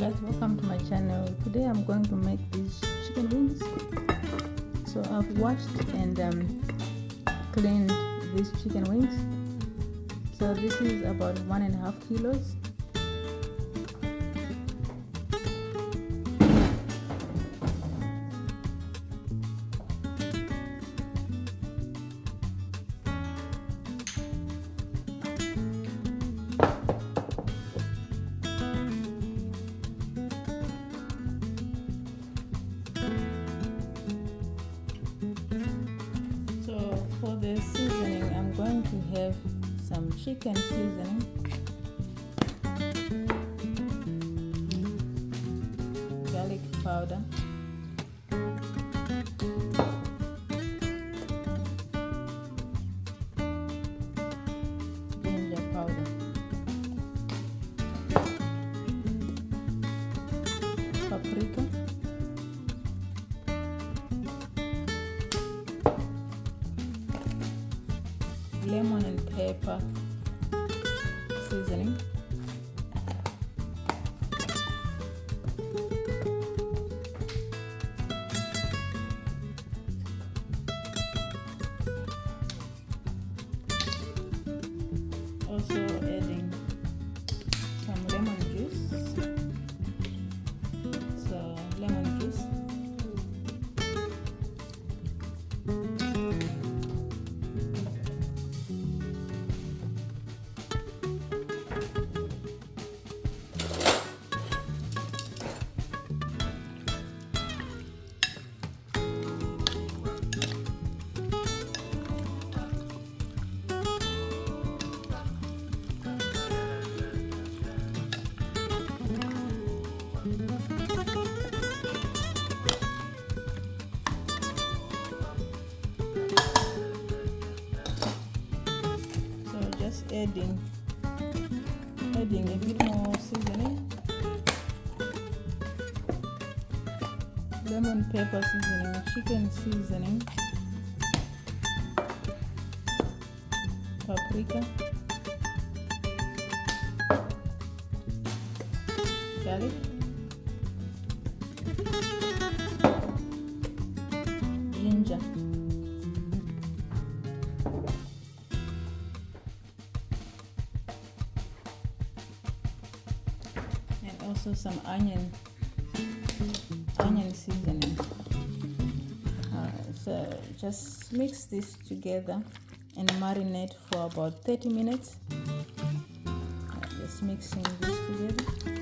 guys, welcome to my channel. Today I'm going to make these chicken wings. So I've washed and cleaned these chicken wings. So this is about 1.5 kilos. For the seasoning, I'm going to have some chicken seasoning, garlic powder, ginger powder, paprika, lemon and pepper seasoning, also adding some lemon juice, adding a bit more seasoning, lemon pepper seasoning, chicken seasoning, paprika, garlic, ginger, and also some onion seasoning. So just mix this together and marinate for about 30 minutes. Just mixing this together.